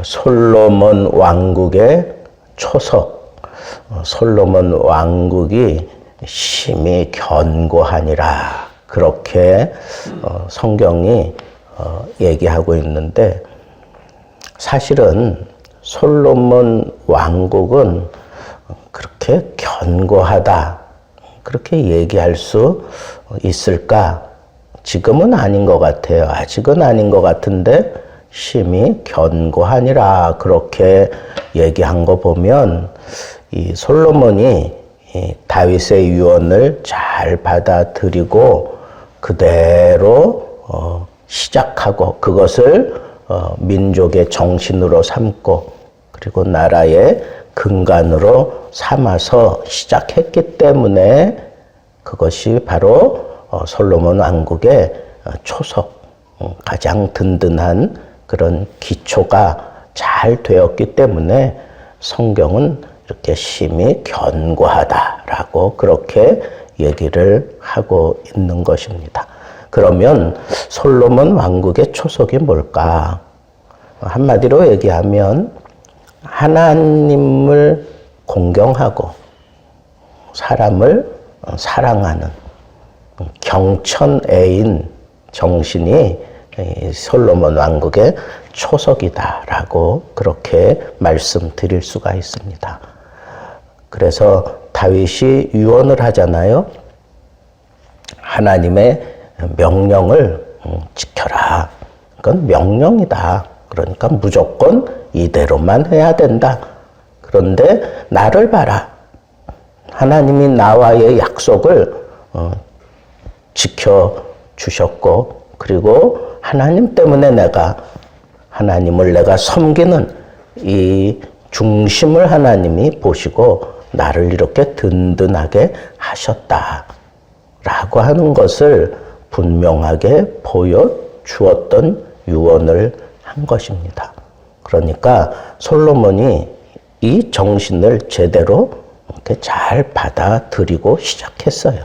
솔로몬 왕국의 초석, 솔로몬 왕국이 심히 견고하니라, 그렇게 성경이 얘기하고 있는데, 사실은 솔로몬 왕국은 그렇게 견고하다, 그렇게 얘기할 수 있을까? 지금은 아닌 것 같아요. 아직은 아닌 것 같은데 심히 견고하니라, 그렇게 얘기한 거 보면 이 솔로몬이 이 다윗의 유언을 잘 받아들이고 그대로 시작하고 그것을 민족의 정신으로 삼고 그리고 나라의 근간으로 삼아서 시작했기 때문에 그것이 바로 솔로몬 왕국의 초석, 가장 든든한 그런 기초가 잘 되었기 때문에 성경은 이렇게 심히 견고하다라고 그렇게 얘기를 하고 있는 것입니다. 그러면 솔로몬 왕국의 초석이 뭘까? 한마디로 얘기하면 하나님을 공경하고 사람을 사랑하는 경천애인 정신이 솔로몬 왕국의 초석이다라고 그렇게 말씀드릴 수가 있습니다. 그래서 다윗이 유언을 하잖아요. 하나님의 명령을 지켜라. 그건 명령이다. 그러니까 무조건 이대로만 해야 된다. 그런데 나를 봐라. 하나님이 나와의 약속을 지켜주셨고 그리고 하나님 때문에 하나님을 내가 섬기는 이 중심을 하나님이 보시고 나를 이렇게 든든하게 하셨다라고 하는 것을 분명하게 보여주었던 유언을 한 것입니다. 그러니까 솔로몬이 이 정신을 제대로 이렇게 잘 받아들이고 시작했어요.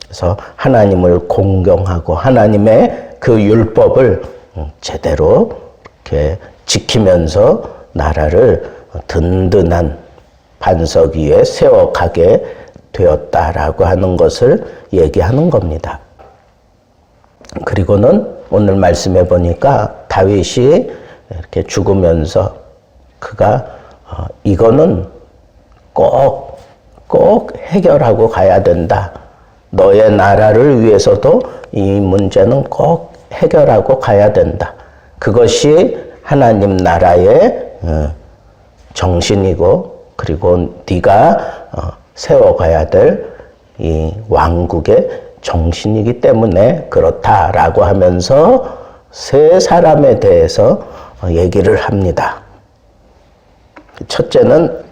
그래서 하나님을 공경하고 하나님의 그 율법을 제대로 이렇게 지키면서 나라를 든든한 반석 위에 세워가게 되었다라고 하는 것을 얘기하는 겁니다. 그리고는 오늘 말씀해 보니까 다윗이 이렇게 죽으면서 그가 이거는 꼭 해결하고 가야 된다. 너의 나라를 위해서도 이 문제는 꼭 해결하고 가야 된다. 그것이 하나님 나라의 정신이고 그리고 네가 세워가야 될 이 왕국의 정신이기 때문에 그렇다라고 하면서 세 사람에 대해서 얘기를 합니다. 첫째는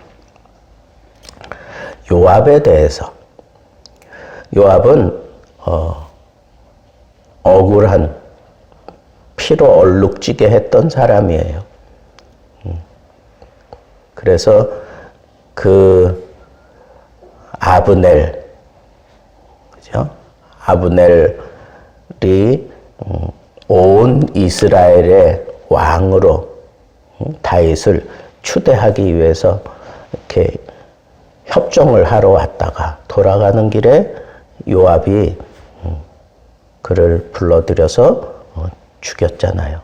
요압에 대해서. 요압은 억울한 피로 얼룩지게 했던 사람이에요. 그래서 그 아브넬, 그죠? 아브넬이 온 이스라엘의 왕으로 다윗을 추대하기 위해서 이렇게 협정을 하러 왔다가 돌아가는 길에 요압이 그를 불러들여서 죽였잖아요.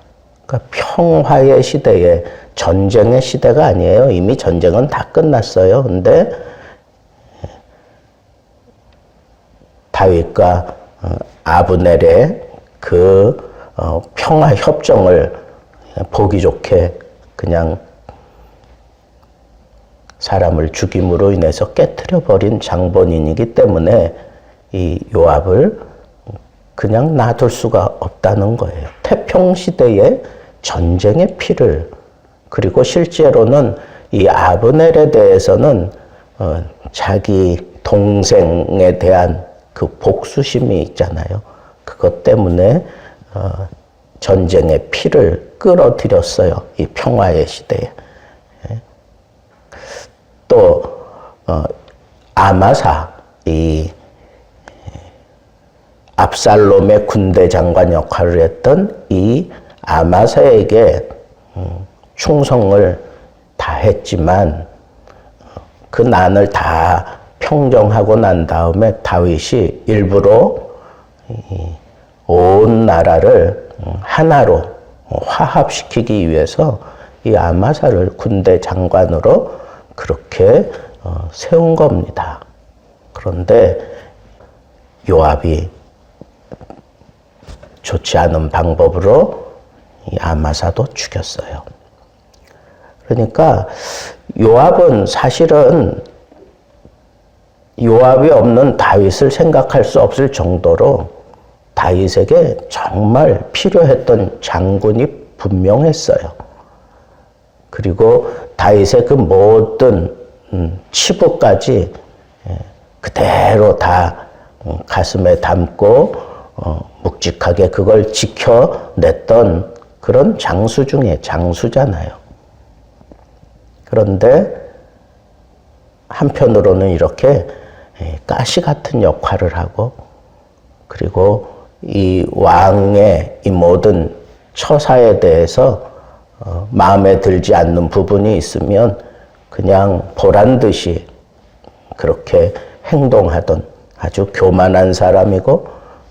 그러니까 평화의 시대에 전쟁의 시대가 아니에요. 이미 전쟁은 다 끝났어요. 근데 다윗과 아브넬의 그 평화 협정을 보기 좋게 그냥 사람을 죽임으로 인해서 깨트려 버린 장본인이기 때문에 이 요압을 그냥 놔둘 수가 없다는 거예요. 태평 시대의 전쟁의 피를, 그리고 실제로는 이 아브넬에 대해서는 자기 동생에 대한 그 복수심이 있잖아요. 그것 때문에 전쟁의 피를 끌어들였어요. 이 평화의 시대에. 또 아마사, 이 압살롬의 군대 장관 역할을 했던 이 아마사에게 충성을 다 했지만 그 난을 다 평정하고 난 다음에 다윗이 일부러 온 나라를 하나로 화합시키기 위해서 이 아마사를 군대 장관으로 그렇게 세운 겁니다. 그런데 요압이 좋지 않은 방법으로 이 아마사도 죽였어요. 그러니까 요압은 사실은 요압이 없는 다윗을 생각할 수 없을 정도로 다윗에게 정말 필요했던 장군이 분명했어요. 그리고 다윗의 그 모든 치부까지 그대로 다 가슴에 담고 묵직하게 그걸 지켜냈던 그런 장수 중에 장수잖아요. 그런데 한편으로는 이렇게 가시 같은 역할을 하고, 그리고 이 왕의 이 모든 처사에 대해서 마음에 들지 않는 부분이 있으면 그냥 보란 듯이 그렇게 행동하던 아주 교만한 사람이고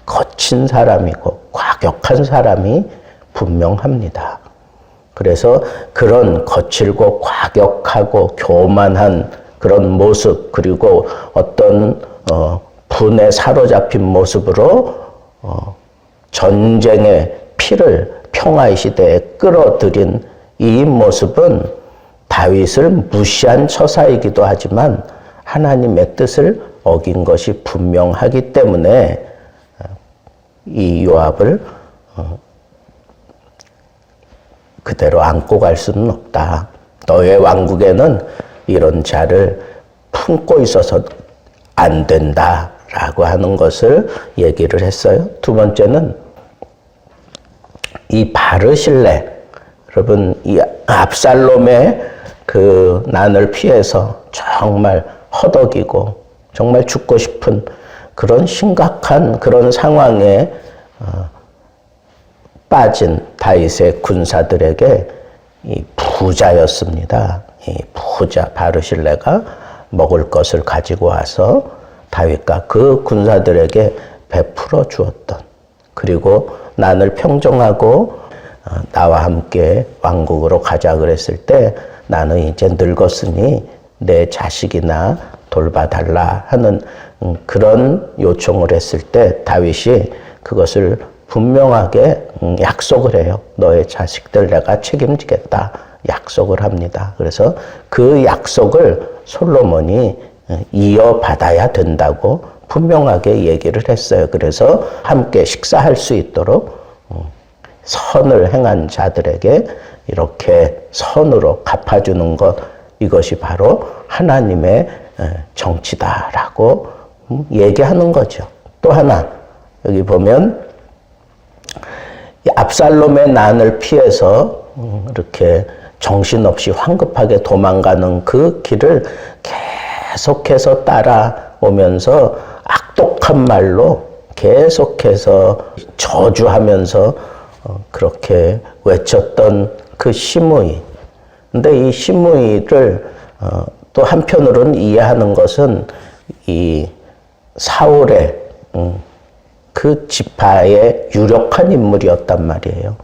거친 사람이고 과격한 사람이 분명합니다. 그래서 그런 거칠고 과격하고 교만한 그런 모습, 그리고 어떤 분에 사로잡힌 모습으로 전쟁의 피를 평화의 시대에 끌어들인 이 모습은 다윗을 무시한 처사이기도 하지만 하나님의 뜻을 어긴 것이 분명하기 때문에 이 요압을 그대로 안고 갈 수는 없다. 너의 왕국에는 이런 자를 품고 있어서 안 된다라고 하는 것을 얘기를 했어요. 두 번째는 이 바르실레, 여러분 이 압살롬의 그 난을 피해서 정말 허덕이고 정말 죽고 싶은 그런 심각한 그런 상황에 빠진 다윗의 군사들에게 이 부자였습니다. 이 부자 바르실레가 먹을 것을 가지고 와서 다윗과 그 군사들에게 베풀어 주었던, 그리고 난을 평정하고 나와 함께 왕국으로 가자 그랬을 때 나는 이제 늙었으니 내 자식이나 돌봐달라 하는 그런 요청을 했을 때 다윗이 그것을 분명하게 약속을 해요. 너의 자식들 내가 책임지겠다 약속을 합니다. 그래서 그 약속을 솔로몬이 이어받아야 된다고 분명하게 얘기를 했어요. 그래서 함께 식사할 수 있도록 선을 행한 자들에게 이렇게 선으로 갚아주는 것, 이것이 바로 하나님의 정치다라고 얘기하는 거죠. 또 하나 여기 보면 압살롬의 난을 피해서 이렇게 정신없이 황급하게 도망가는 그 길을 계속해서 따라오면서 악독한 말로 계속해서 저주하면서 그렇게 외쳤던 그 시므이. 근데 이 시므이를 또 한편으로는 이해하는 것은 이 사울의 그 지파의 유력한 인물이었단 말이에요.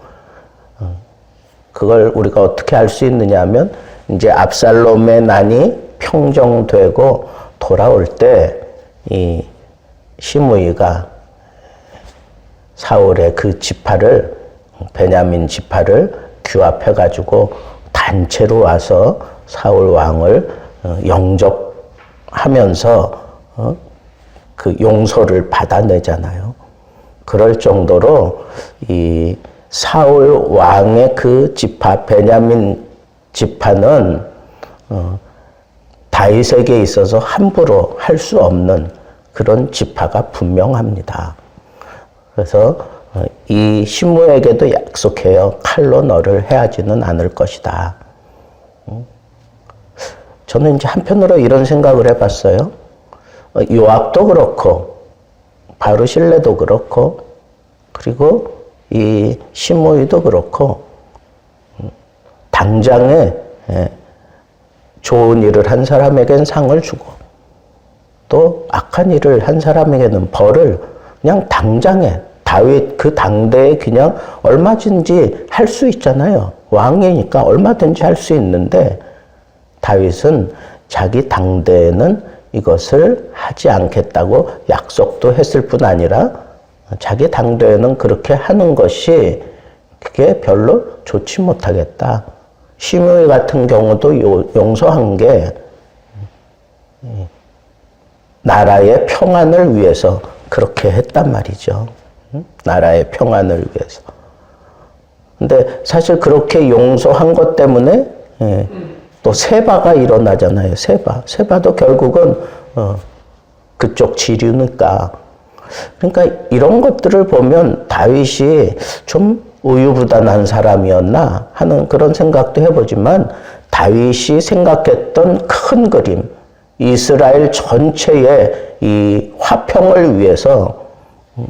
그걸 우리가 어떻게 알 수 있느냐 하면 이제 압살롬의 난이 평정되고 돌아올 때 이 시므이가 사울의 그 지파를, 베냐민 지파를 규합해가지고 단체로 와서 사울 왕을 영접하면서 그 용서를 받아내잖아요. 그럴 정도로 이 사울 왕의 그 지파, 베냐민 지파는 다윗에게 있어서 함부로 할 수 없는 그런 지파가 분명합니다. 그래서 이 시므에게도 약속해요. 칼로 너를 해하지는 않을 것이다. 저는 이제 한편으로 이런 생각을 해봤어요. 요압도 그렇고 바르실레도 그렇고 그리고 이 시므이도 그렇고 당장에 좋은 일을 한 사람에겐 상을 주고 또 악한 일을 한 사람에게는 벌을 그냥 당장에 다윗 그 당대에 그냥 얼마든지 할 수 있잖아요. 왕이니까 얼마든지 할 수 있는데 다윗은 자기 당대에는 이것을 하지 않겠다고 약속도 했을 뿐 아니라 자기 당대에는 그렇게 하는 것이 그게 별로 좋지 못하겠다. 시므이 같은 경우도 용서한 게 나라의 평안을 위해서 그렇게 했단 말이죠. 나라의 평안을 위해서. 근데 사실 그렇게 용서한 것 때문에 또 세바가 일어나잖아요. 세바도 결국은 그쪽 지류니까. 그러니까 이런 것들을 보면 다윗이 좀 우유부단한 사람이었나 하는 그런 생각도 해보지만 다윗이 생각했던 큰 그림, 이스라엘 전체의 이 화평을 위해서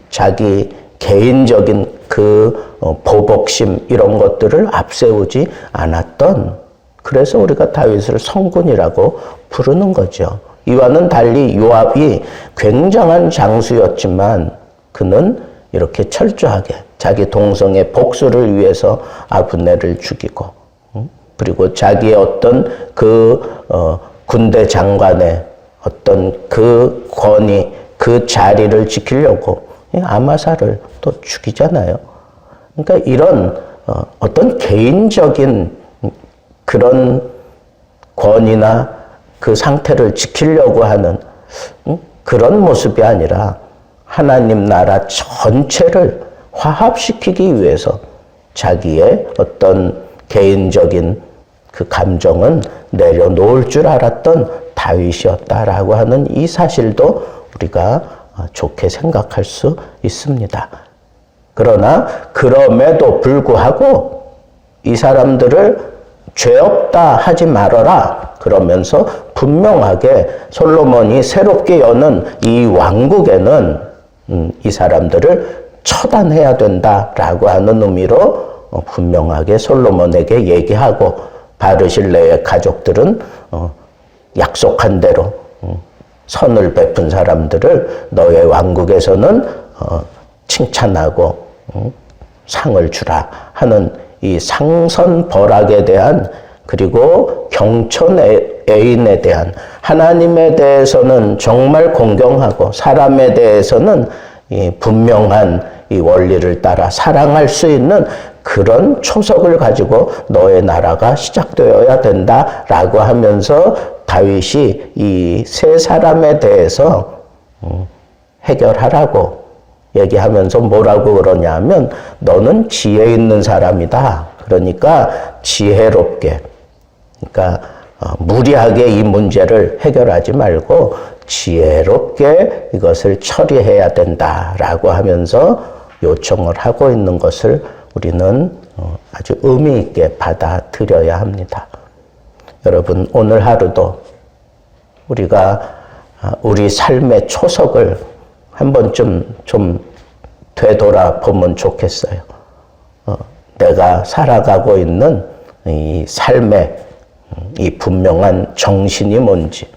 자기 개인적인 그 보복심 이런 것들을 앞세우지 않았던, 그래서 우리가 다윗을 성군이라고 부르는 거죠. 이와는 달리 요압이 굉장한 장수였지만 그는 이렇게 철저하게 자기 동성의 복수를 위해서 아브넬을 죽이고, 그리고 자기의 어떤 그 군대 장관의 어떤 그 권위, 그 자리를 지키려고 아마사를 또 죽이잖아요. 그러니까 이런 어떤 개인적인 그런 권위나 그 상태를 지키려고 하는 그런 모습이 아니라 하나님 나라 전체를 화합시키기 위해서 자기의 어떤 개인적인 그 감정은 내려놓을 줄 알았던 다윗이었다라고 하는 이 사실도 우리가 좋게 생각할 수 있습니다. 그러나 그럼에도 불구하고 이 사람들을 죄 없다 하지 말아라 그러면서 분명하게 솔로몬이 새롭게 여는 이 왕국에는 이 사람들을 처단해야 된다라고 하는 의미로 분명하게 솔로몬에게 얘기하고, 바르실레의 가족들은 약속한 대로 선을 베푼 사람들을 너의 왕국에서는 칭찬하고 상을 주라 하는 이 상선벌악에 대한, 그리고 경천 애인에 대한, 하나님에 대해서는 정말 공경하고 사람에 대해서는 이 분명한 이 원리를 따라 사랑할 수 있는 그런 초석을 가지고 너의 나라가 시작되어야 된다라고 하면서 다윗이 이 세 사람에 대해서 해결하라고 얘기하면서 뭐라고 그러냐 하면, 너는 지혜 있는 사람이다. 그러니까 지혜롭게, 그러니까 무리하게 이 문제를 해결하지 말고 지혜롭게 이것을 처리해야 된다라고 하면서 요청을 하고 있는 것을 우리는 아주 의미 있게 받아들여야 합니다. 여러분, 오늘 하루도 우리가 우리 삶의 초석을 한 번쯤 좀 되돌아보면 좋겠어요. 내가 살아가고 있는 이 삶의 이 분명한 정신이 뭔지,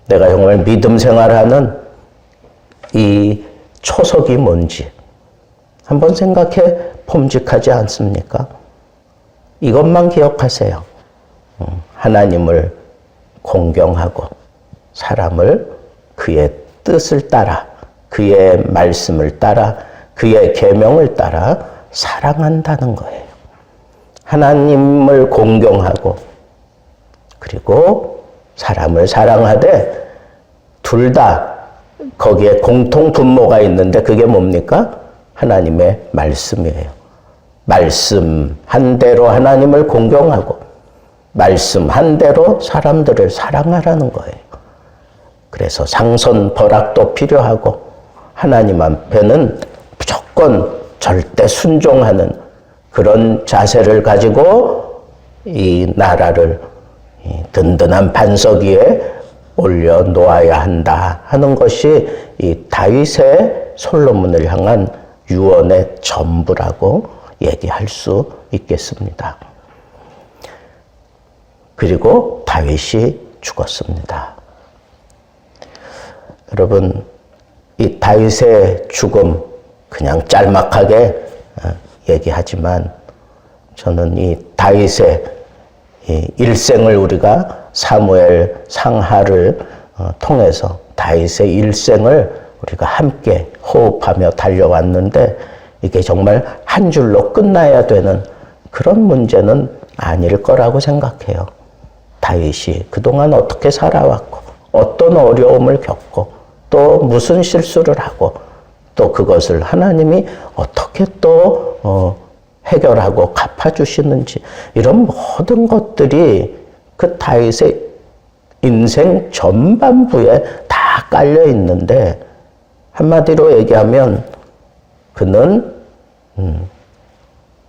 내가 정말 믿음 생활하는 이 초석이 뭔지 한번 생각해 봄직하지 않습니까? 이것만 기억하세요. 하나님을 공경하고 사람을 그의 뜻을 따라, 그의 말씀을 따라, 그의 계명을 따라 사랑한다는 거예요. 하나님을 공경하고 그리고 사람을 사랑하되 둘 다 거기에 공통 분모가 있는데 그게 뭡니까? 하나님의 말씀이에요. 말씀 한 대로 하나님을 공경하고 말씀 한 대로 사람들을 사랑하라는 거예요. 그래서 상선벌악도 필요하고 하나님 앞에는 무조건 절대 순종하는 그런 자세를 가지고 이 나라를 든든한 반석 위에 올려놓아야 한다 하는 것이 이 다윗의 솔로몬을 향한 유언의 전부라고 얘기할 수 있겠습니다. 그리고 다윗이 죽었습니다. 여러분, 이 다윗의 죽음 그냥 짤막하게 얘기하지만 저는 이 다윗의 이 일생을 우리가 사무엘 상하를 통해서 다윗의 일생을 우리가 함께 호흡하며 달려왔는데 이게 정말 한 줄로 끝나야 되는 그런 문제는 아닐 거라고 생각해요. 다윗이 그동안 어떻게 살아왔고 어떤 어려움을 겪고 또 무슨 실수를 하고 또 그것을 하나님이 어떻게 또 해결하고 갚아주시는지 이런 모든 것들이 그 다윗의 인생 전반부에 다 깔려 있는데 한마디로 얘기하면 그는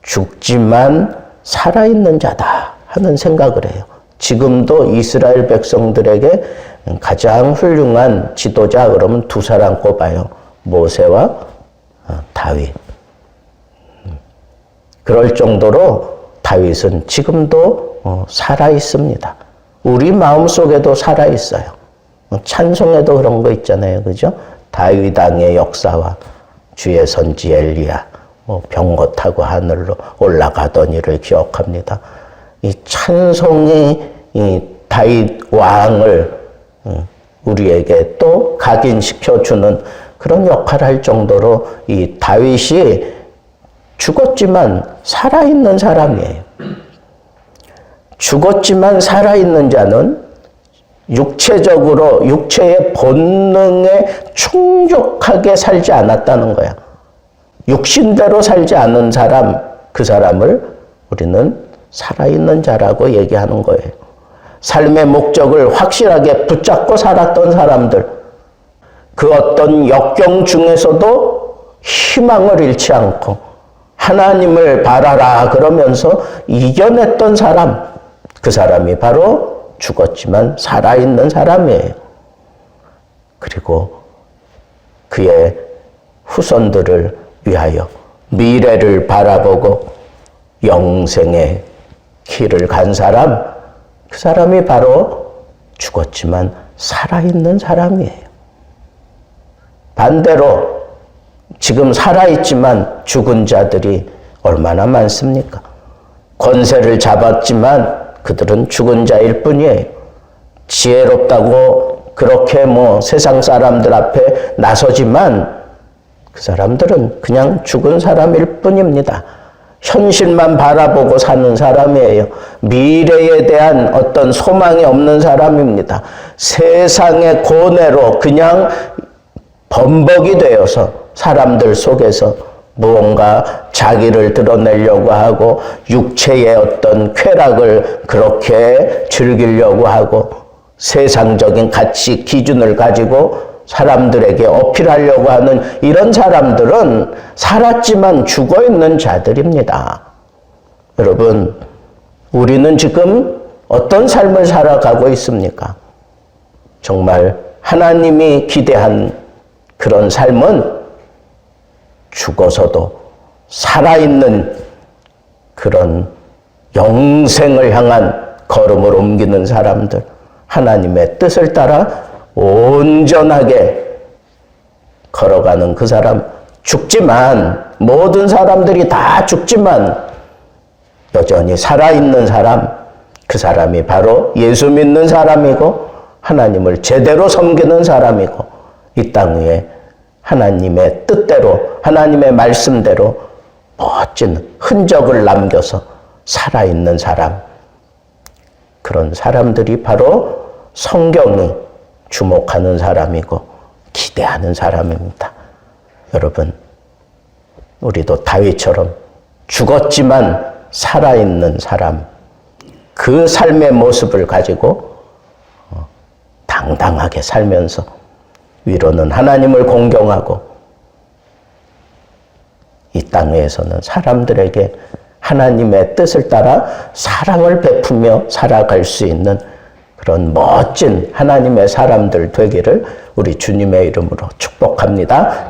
죽지만 살아있는 자다 하는 생각을 해요. 지금도 이스라엘 백성들에게 가장 훌륭한 지도자 그러면 두 사람 꼽아요. 모세와 다윗. 그럴 정도로 다윗은 지금도 살아 있습니다. 우리 마음속에도 살아 있어요. 찬송에도 그런 거 있잖아요. 그죠? 다윗 왕의 역사와 주의 선지 엘리야 병거 타고 하늘로 올라가던 일을 기억합니다. 이 찬송이 이 다윗 왕을 우리에게 또 각인시켜주는 그런 역할을 할 정도로 이 다윗이 죽었지만 살아있는 사람이에요. 죽었지만 살아있는 자는 육체적으로 육체의 본능에 충족하게 살지 않았다는 거야. 육신대로 살지 않은 사람, 그 사람을 우리는 살아있는 자라고 얘기하는 거예요. 삶의 목적을 확실하게 붙잡고 살았던 사람들, 그 어떤 역경 중에서도 희망을 잃지 않고 하나님을 바라라 그러면서 이겨냈던 사람, 그 사람이 바로 죽었지만 살아있는 사람이에요. 그리고 그의 후손들을 위하여 미래를 바라보고 영생의 길을 간 사람, 그 사람이 바로 죽었지만 살아있는 사람이에요. 반대로 지금 살아있지만 죽은 자들이 얼마나 많습니까? 권세를 잡았지만 그들은 죽은 자일 뿐이에요. 지혜롭다고 그렇게 세상 사람들 앞에 나서지만 그 사람들은 그냥 죽은 사람일 뿐입니다. 현실만 바라보고 사는 사람이에요. 미래에 대한 어떤 소망이 없는 사람입니다. 세상의 고뇌로 그냥 범벅이 되어서 사람들 속에서 무언가 자기를 드러내려고 하고 육체의 어떤 쾌락을 그렇게 즐기려고 하고 세상적인 가치 기준을 가지고 사람들에게 어필하려고 하는 이런 사람들은 살았지만 죽어있는 자들입니다. 여러분, 우리는 지금 어떤 삶을 살아가고 있습니까? 정말 하나님이 기대한 그런 삶은 죽어서도 살아있는 그런 영생을 향한 걸음을 옮기는 사람들, 하나님의 뜻을 따라 온전하게 걸어가는 그 사람, 죽지만 모든 사람들이 다 죽지만 여전히 살아있는 사람, 그 사람이 바로 예수 믿는 사람이고 하나님을 제대로 섬기는 사람이고 이 땅 위에 하나님의 뜻대로 하나님의 말씀대로 멋진 흔적을 남겨서 살아있는 사람, 그런 사람들이 바로 성경이 주목하는 사람이고 기대하는 사람입니다. 여러분, 우리도 다윗처럼 죽었지만 살아있는 사람, 그 삶의 모습을 가지고 당당하게 살면서 위로는 하나님을 공경하고 이 땅에서는 사람들에게 하나님의 뜻을 따라 사랑을 베푸며 살아갈 수 있는 그런 멋진 하나님의 사람들 되기를 우리 주님의 이름으로 축복합니다.